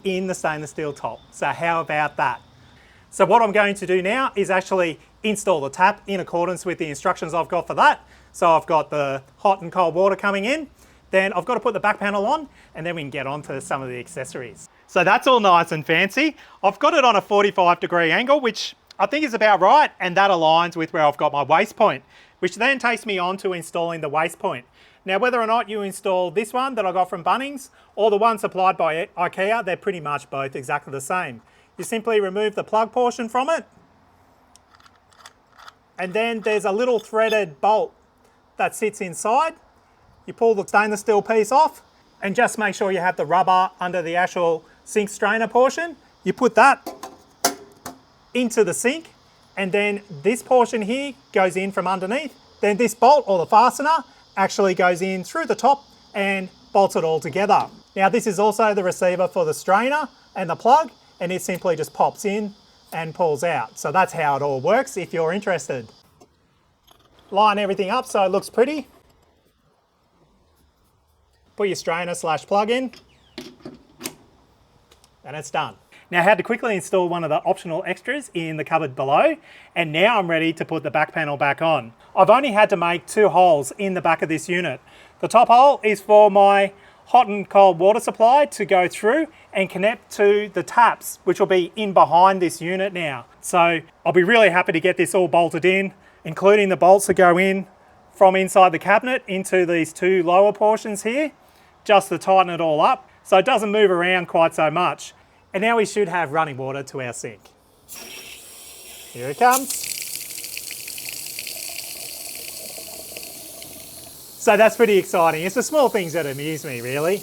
in the stainless steel top. So how about that? So what I'm going to do now is actually install the tap in accordance with the instructions I've got for that. So I've got the hot and cold water coming in, then I've got to put the back panel on, and then we can get on to some of the accessories. So that's all nice and fancy. I've got it on a 45-degree angle, which I think is about right, and that aligns with where I've got my waste point, which then takes me on to installing the waste point. Now, whether or not you install this one that I got from Bunnings or the one supplied by Ikea, they're pretty much both exactly the same. You simply remove the plug portion from it, and then there's a little threaded bolt that sits inside. You pull the stainless steel piece off, and just make sure you have the rubber under the actual sink strainer portion. You put that into the sink, and then this portion here goes in from underneath. Then this bolt, or the fastener, actually goes in through the top and bolts it all together. Now, this is also the receiver for the strainer and the plug, and it simply just pops in and pulls out. So that's how it all works if you're interested. Line everything up so it looks pretty. Put your strainer / plug in, and it's done. Now I had to quickly install one of the optional extras in the cupboard below, and now I'm ready to put the back panel back on. I've only had to make 2 holes in the back of this unit. The top hole is for my hot and cold water supply to go through and connect to the taps, which will be in behind this unit now. So I'll be really happy to get this all bolted in, including the bolts that go in from inside the cabinet into these 2 lower portions here, just to tighten it all up so it doesn't move around quite so much. And now we should have running water to our sink. Here it comes. So that's pretty exciting. It's the small things that amuse me, really.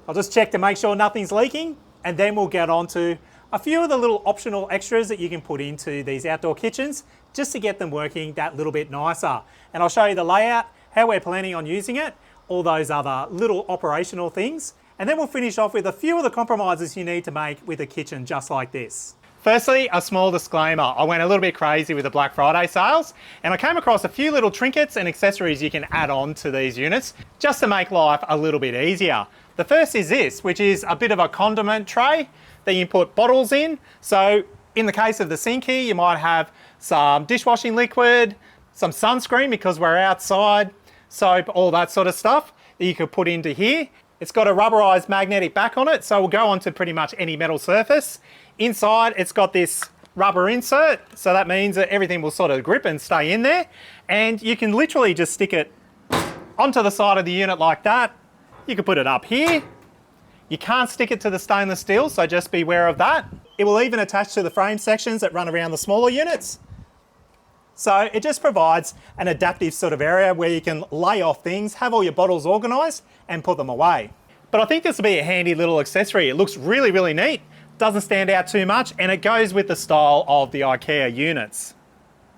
I'll just check to make sure nothing's leaking, and then we'll get on to a few of the little optional extras that you can put into these outdoor kitchens just to get them working that little bit nicer. And I'll show you the layout, how we're planning on using it, all those other little operational things. And then we'll finish off with a few of the compromises you need to make with a kitchen just like this. Firstly, a small disclaimer. I went a little bit crazy with the Black Friday sales, and I came across a few little trinkets and accessories you can add on to these units just to make life a little bit easier. The first is this, which is a bit of a condiment tray that you put bottles in. So in the case of the sink here, you might have some dishwashing liquid, some sunscreen because we're outside, soap, all that sort of stuff that you could put into here. It's got a rubberized magnetic back on it, so it will go onto pretty much any metal surface. Inside, it's got this rubber insert, so that means that everything will sort of grip and stay in there. And you can literally just stick it onto the side of the unit like that. You can put it up here. You can't stick it to the stainless steel, so just be aware of that. It will even attach to the frame sections that run around the smaller units. So it just provides an adaptive sort of area where you can lay off things, have all your bottles organised and put them away. But I think this will be a handy little accessory. It looks really, really neat, doesn't stand out too much, and it goes with the style of the Ikea units.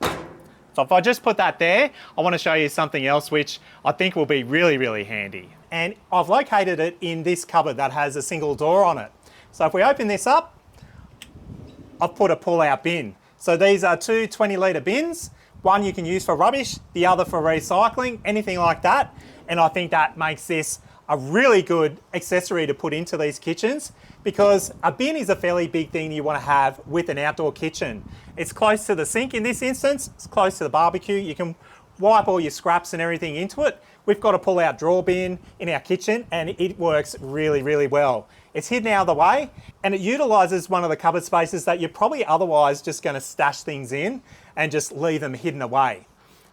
So if I just put that there, I want to show you something else which I think will be really, really handy. And I've located it in this cupboard that has a single door on it. So if we open this up, I've put a pull-out bin. So these are 2 20-litre bins. One you can use for rubbish, the other for recycling, anything like that. And I think that makes this a really good accessory to put into these kitchens, because a bin is a fairly big thing you want to have with an outdoor kitchen. It's close to the sink in this instance, it's close to the barbecue. You can wipe all your scraps and everything into it. We've got a pull-out drawer bin in our kitchen and it works really, really well. It's hidden out of the way and it utilises one of the cupboard spaces that you're probably otherwise just going to stash things in and just leave them hidden away.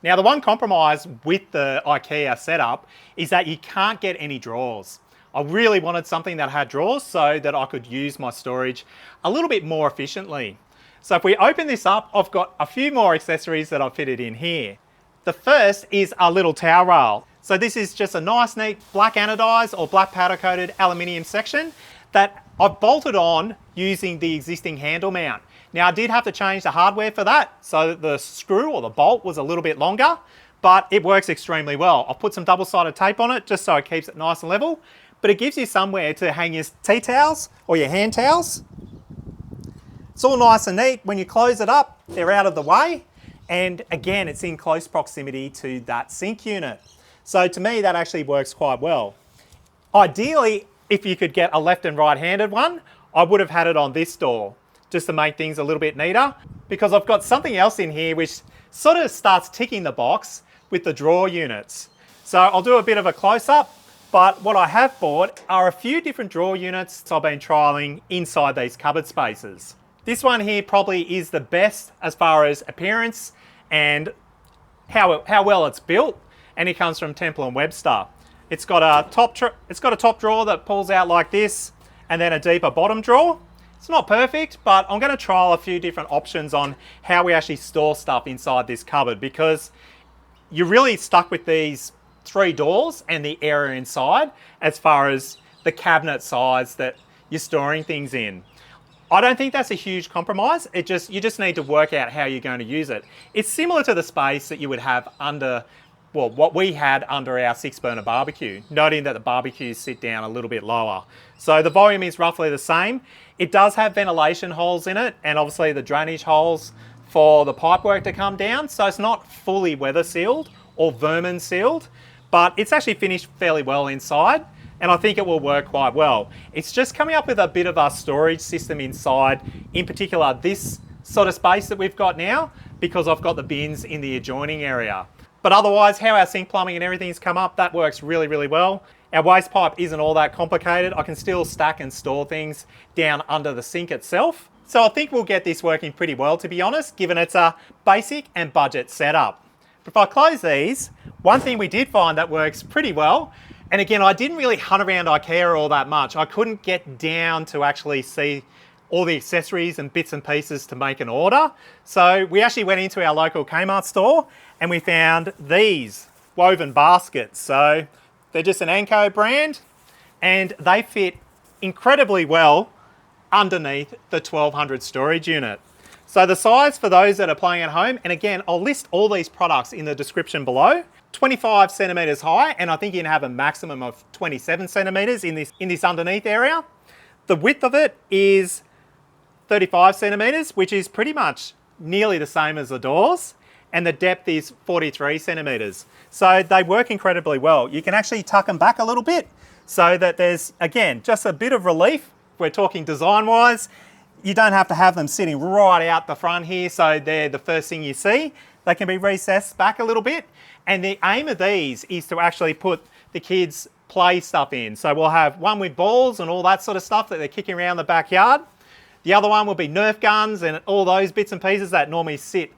Now, the one compromise with the Ikea setup is that you can't get any drawers. I really wanted something that had drawers so that I could use my storage a little bit more efficiently. So if we open this up, I've got a few more accessories that I've fitted in here. The first is a little towel rail. So this is just a nice, neat black anodized or black powder coated aluminium section that I've bolted on using the existing handle mount. Now I did have to change the hardware for that, so the screw or the bolt was a little bit longer, but it works extremely well. I've put some double-sided tape on it just so it keeps it nice and level, but it gives you somewhere to hang your tea towels or your hand towels. It's all nice and neat. When you close it up, they're out of the way. And again, it's in close proximity to that sink unit. So to me, that actually works quite well. Ideally, if you could get a left and right-handed one, I would have had it on this door, just to make things a little bit neater, because I've got something else in here which sort of starts ticking the box with the drawer units. So I'll do a bit of a close-up, but what I have bought are a few different drawer units I've been trialing inside these cupboard spaces. This one here probably is the best as far as appearance and how well it's built, and it comes from Temple & Webster. It's got a top drawer that pulls out like this, and then a deeper bottom drawer. It's not perfect, but I'm going to trial a few different options on how we actually store stuff inside this cupboard, because you're really stuck with these 3 doors and the area inside as far as the cabinet size that you're storing things in. I don't think that's a huge compromise. You just need to work out how you're going to use it. It's similar to the space that you would have under, well, what we had under our 6-burner barbecue, noting that the barbecues sit down a little bit lower. So the volume is roughly the same. It does have ventilation holes in it, and obviously the drainage holes for the pipework to come down. So it's not fully weather sealed or vermin sealed, but it's actually finished fairly well inside, and I think it will work quite well. It's just coming up with a bit of a storage system inside, in particular this sort of space that we've got now, because I've got the bins in the adjoining area. But otherwise, how our sink plumbing and everything's come up, that works really, really well. Our waste pipe isn't all that complicated. I can still stack and store things down under the sink itself. So I think we'll get this working pretty well, to be honest, given it's a basic and budget setup. But if I close these, one thing we did find that works pretty well, and again, I didn't really hunt around Ikea all that much. I couldn't get down to actually see all the accessories and bits and pieces to make an order. So we actually went into our local Kmart store and we found these woven baskets. So they're just an Anko brand, and they fit incredibly well underneath the 1200 storage unit. So the size for those that are playing at home, and again, I'll list all these products in the description below, 25 centimeters high, and I think you can have a maximum of 27 centimeters in this underneath area. The width of it is 35 centimeters, which is pretty much nearly the same as the doors, and the depth is 43 centimeters. So they work incredibly well. You can actually tuck them back a little bit so that there's, again, just a bit of relief. We're talking design-wise. You don't have to have them sitting right out the front here, so they're the first thing you see. They can be recessed back a little bit. And the aim of these is to actually put the kids' play stuff in. So we'll have one with balls and all that sort of stuff that they're kicking around the backyard. The other one will be Nerf guns and all those bits and pieces that normally sit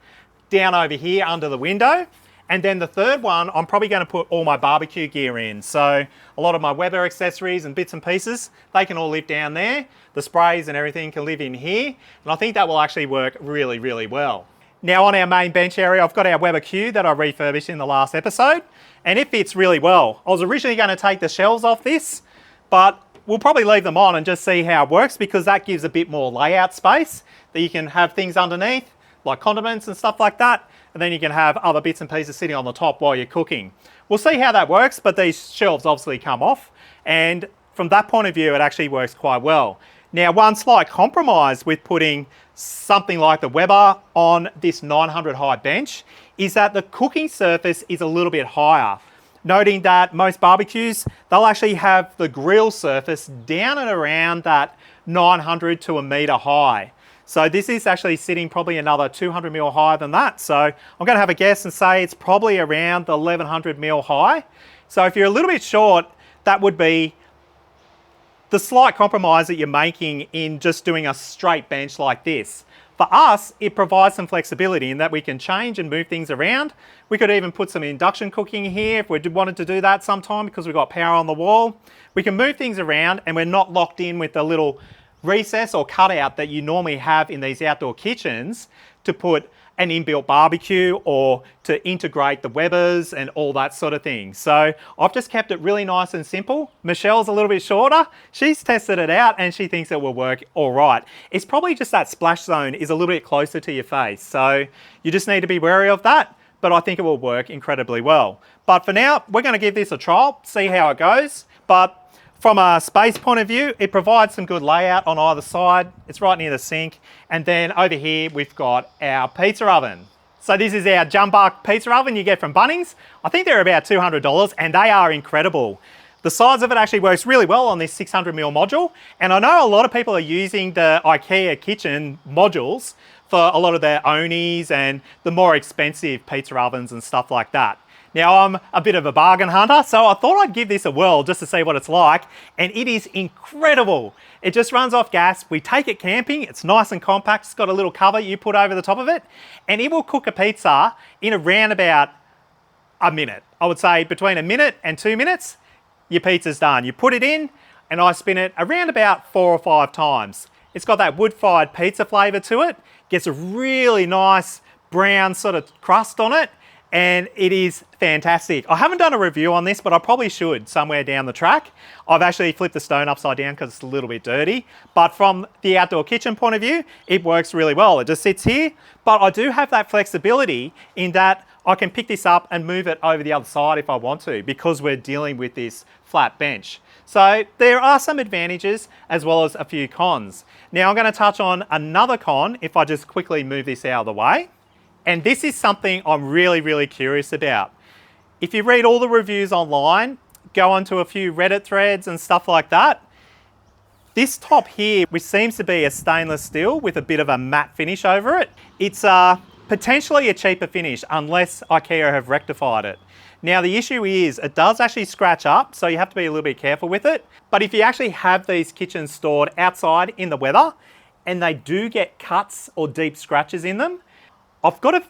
down over here under the window. And then the third one, I'm probably going to put all my barbecue gear in. So a lot of my Weber accessories and bits and pieces, they can all live down there. The sprays and everything can live in here. And I think that will actually work really, really well. Now on our main bench area, I've got our Weber BBQ that I refurbished in the last episode, and it fits really well. I was originally going to take the shelves off this, but we'll probably leave them on and just see how it works, because that gives a bit more layout space that you can have things underneath, like condiments and stuff like that, and then you can have other bits and pieces sitting on the top while you're cooking. We'll see how that works, but these shelves obviously come off, and from that point of view, it actually works quite well. Now, one slight compromise with putting something like the Weber on this 900 high bench is that the cooking surface is a little bit higher. Noting that most barbecues, they'll actually have the grill surface down and around that 900 to a metre high. So this is actually sitting probably another 200 mil higher than that. So I'm going to have a guess and say it's probably around the 1100 mil high. So if you're a little bit short, that would be the slight compromise that you're making in just doing a straight bench like this. For us, it provides some flexibility in that we can change and move things around. We could even put some induction cooking here if we wanted to do that sometime because we've got power on the wall. We can move things around and we're not locked in with the little recess or cutout that you normally have in these outdoor kitchens to put an inbuilt barbecue or to integrate the Webers and all that sort of thing. So I've just kept it really nice and simple. Michelle's a little bit shorter. She's tested it out and she thinks it will work all right. It's probably just that splash zone is a little bit closer to your face. So you just need to be wary of that, but I think it will work incredibly well. But for now, we're going to give this a trial, see how it goes. But from a space point of view, it provides some good layout on either side. It's right near the sink. And then over here, we've got our pizza oven. So this is our jumbo pizza oven you get from Bunnings. I think they're about $200 and they are incredible. The size of it actually works really well on this 600mm module. And I know a lot of people are using the Ikea kitchen modules for a lot of their Onis and the more expensive pizza ovens and stuff like that. Now, I'm a bit of a bargain hunter, so I thought I'd give this a whirl just to see what it's like, and it is incredible. It just runs off gas. We take it camping. It's nice and compact. It's got a little cover you put over the top of it, and it will cook a pizza in around about a minute. I would say between a minute and 2 minutes, your pizza's done. You put it in, and I spin it around about 4 or 5 times. It's got that wood-fired pizza flavour to it. Gets a really nice brown sort of crust on it. And it is fantastic. I haven't done a review on this, but I probably should somewhere down the track. I've actually flipped the stone upside down because it's a little bit dirty. But from the outdoor kitchen point of view, it works really well. It just sits here. But I do have that flexibility in that I can pick this up and move it over the other side if I want to, because we're dealing with this flat bench. So there are some advantages as well as a few cons. Now I'm going to touch on another con if I just quickly move this out of the way. And this is something I'm really curious about. If you read all the reviews online, go onto a few Reddit threads and stuff like that, this top here, which seems to be a stainless steel with a bit of a matte finish over it, it's potentially a cheaper finish unless Ikea have rectified it. Now the issue is it does actually scratch up, so you have to be a little bit careful with it. But if you actually have these kitchens stored outside in the weather and they do get cuts or deep scratches in them, I've got a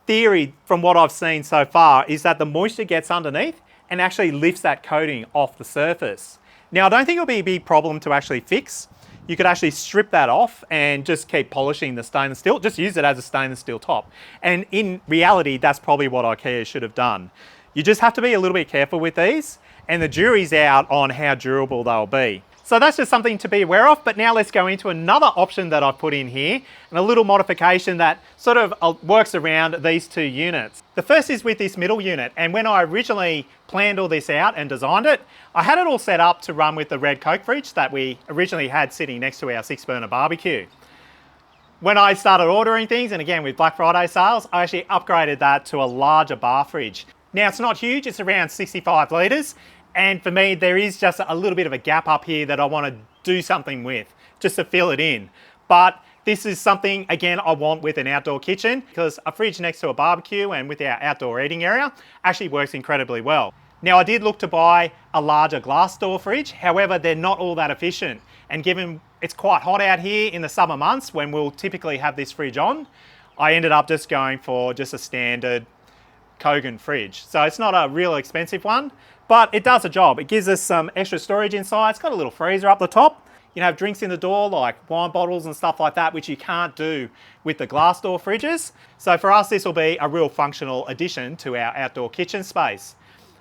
theory from what I've seen so far is that the moisture gets underneath and actually lifts that coating off the surface. Now, I don't think it'll be a big problem to actually fix. You could actually strip that off and just keep polishing the stainless steel. Just use it as a stainless steel top. And in reality, that's probably what Ikea should have done. You just have to be a little bit careful with these, and the jury's out on how durable they'll be. So that's just something to be aware of, but now let's go into another option that I've put in here and a little modification that sort of works around these two units. The first is with this middle unit, and when I originally planned all this out and designed it, I had it all set up to run with the red Coke fridge that we originally had sitting next to our 6-burner barbecue. When I started ordering things, and again with Black Friday sales, I actually upgraded that to a larger bar fridge. Now it's not huge, it's around 65 litres. And for me, there is just a little bit of a gap up here that I want to do something with, just to fill it in. But this is something, again, I want with an outdoor kitchen because a fridge next to a barbecue and with our outdoor eating area actually works incredibly well. Now, I did look to buy a larger glass door fridge. However, they're not all that efficient. And given it's quite hot out here in the summer months when we'll typically have this fridge on, I ended up just going for just a standard Kogan fridge. So it's not a real expensive one, but it does a job. It gives us some extra storage inside. It's got a little freezer up the top. You can have drinks in the door like wine bottles and stuff like that, which you can't do with the glass door fridges. So for us, this will be a real functional addition to our outdoor kitchen space,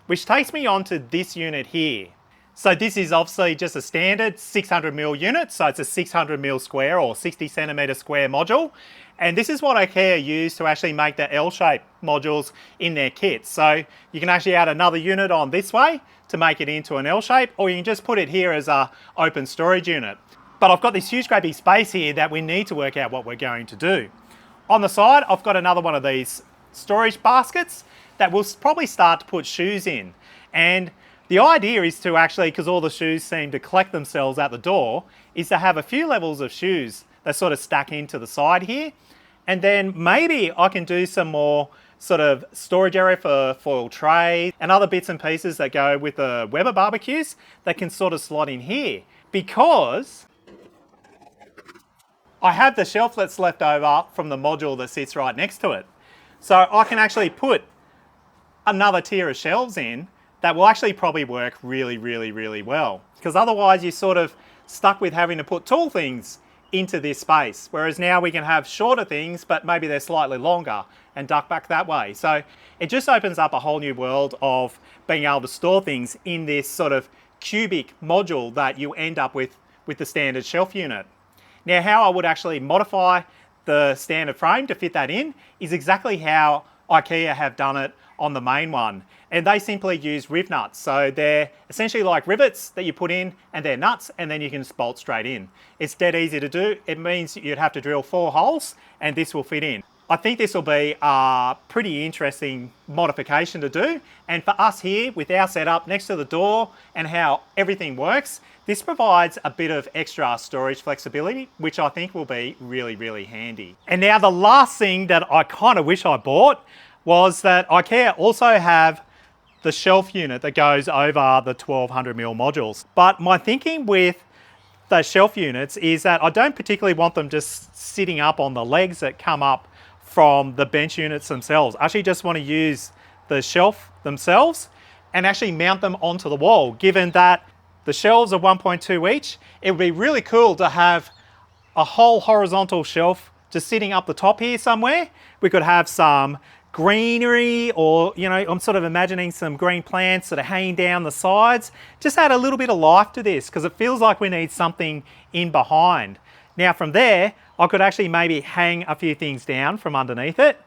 which takes me on to this unit here. So this is obviously just a standard 600mm unit. So it's a 600mm square or 60cm square module. And this is what Ikea used to actually make the L-shaped modules in their kits. So you can actually add another unit on this way to make it into an L-shape, or you can just put it here as a open storage unit. But I've got this huge great big space here that we need to work out what we're going to do. On the side, I've got another one of these storage baskets that we'll probably start to put shoes in. And the idea is to actually, because all the shoes seem to collect themselves at the door, is to have a few levels of shoes that sort of stack into the side here. And then maybe I can do some more sort of storage area for foil trays and other bits and pieces that go with the Weber barbecues that can sort of slot in here. Because I have the shelf that's left over from the module that sits right next to it. So I can actually put another tier of shelves in that will actually probably work really, really, really well. Because otherwise you're sort of stuck with having to put tall things into this space. Whereas now we can have shorter things, but maybe they're slightly longer and duck back that way. So it just opens up a whole new world of being able to store things in this sort of cubic module that you end up with the standard shelf unit. Now, how I would actually modify the standard frame to fit that in is exactly how Ikea have done it on the main one. And they simply use riv nuts. So they're essentially like rivets that you put in, and they're nuts, and then you can just bolt straight in. It's dead easy to do. It means you'd have to drill 4 holes and this will fit in. I think this will be a pretty interesting modification to do. And for us here with our setup next to the door and how everything works, this provides a bit of extra storage flexibility, which I think will be really, really handy. And now the last thing that I kind of wish I bought was that Ikea also have the shelf unit that goes over the 1200mm modules. But my thinking with the shelf units is that I don't particularly want them just sitting up on the legs that come up from the bench units themselves. I actually just want to use the shelf themselves and actually mount them onto the wall. Given that the shelves are 1.2 each, it would be really cool to have a whole horizontal shelf just sitting up the top here somewhere. We could have some greenery, or, you know, I'm sort of imagining some green plants that are hanging down the sides. Just add a little bit of life to this because it feels like we need something in behind. Now from there, I could actually maybe hang a few things down from underneath it,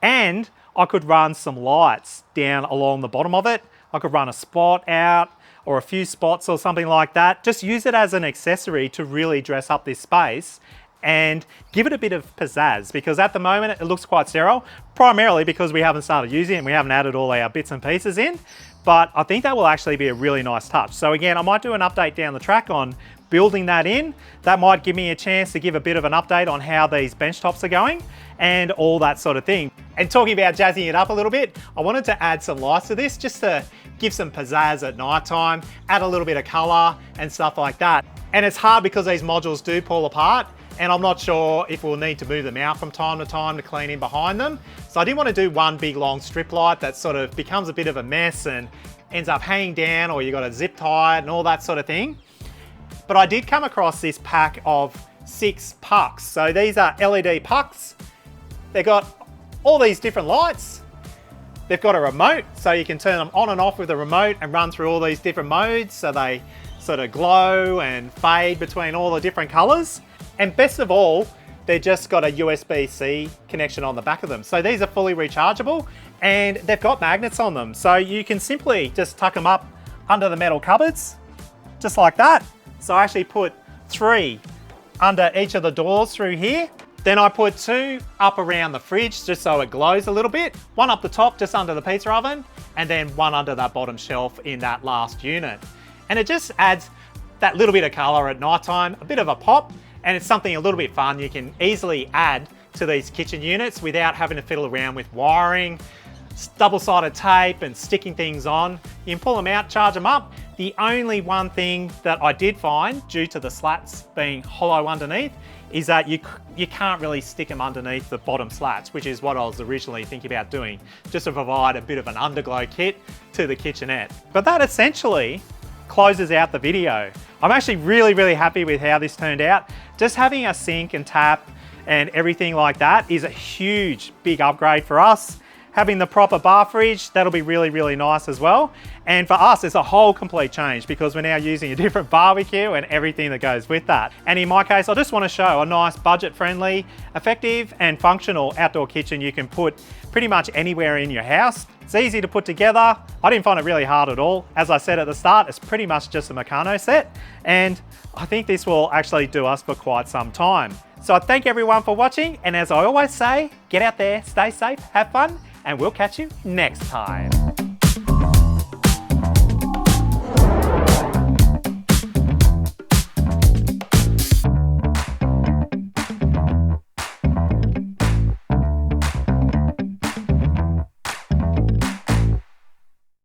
and I could run some lights down along the bottom of it. I could run a spot out or a few spots or something like that. Just use it as an accessory to really dress up this space and give it a bit of pizzazz, because at the moment it looks quite sterile, primarily because we haven't started using it and we haven't added all our bits and pieces in. But I think that will actually be a really nice touch. So again, I might do an update down the track on building that in. That might give me a chance to give a bit of an update on how these bench tops are going and all that sort of thing. And talking about jazzing it up a little bit, I wanted to add some lights to this just to give some pizzazz at night time, add a little bit of color and stuff like that. And it's hard because these modules do pull apart, and I'm not sure if we'll need to move them out from time to time to clean in behind them. So I didn't want to do one big long strip light that sort of becomes a bit of a mess and ends up hanging down, or you got to zip tie it and all that sort of thing. But I did come across this pack of 6 pucks. So these are LED pucks. They've got all these different lights. They've got a remote, so you can turn them on and off with a remote and run through all these different modes, so they sort of glow and fade between all the different colors. And best of all, they've just got a USB-C connection on the back of them. So these are fully rechargeable, and they've got magnets on them. So you can simply just tuck them up under the metal cupboards, just like that. So I actually put 3 under each of the doors through here. Then I put 2 up around the fridge just so it glows a little bit. 1 up the top just under the pizza oven, and then 1 under that bottom shelf in that last unit. And it just adds that little bit of color at nighttime, a bit of a pop, and it's something a little bit fun you can easily add to these kitchen units without having to fiddle around with wiring, double-sided tape and sticking things on. You can pull them out, charge them up. The only one thing that I did find, due to the slats being hollow underneath, is that you can't really stick them underneath the bottom slats, which is what I was originally thinking about doing, just to provide a bit of an underglow kit to the kitchenette. But that essentially closes out the video. I'm actually really, really happy with how this turned out. Just having a sink and tap and everything like that is a huge, big upgrade for us. Having the proper bar fridge, that'll be really, really nice as well. And for us, it's a whole complete change because we're now using a different barbecue and everything that goes with that. And in my case, I just want to show a nice budget-friendly, effective and functional outdoor kitchen you can put pretty much anywhere in your house. It's easy to put together. I didn't find it really hard at all. As I said at the start, it's pretty much just a Meccano set. And I think this will actually do us for quite some time. So I thank everyone for watching. And as I always say, get out there, stay safe, have fun, and we'll catch you next time.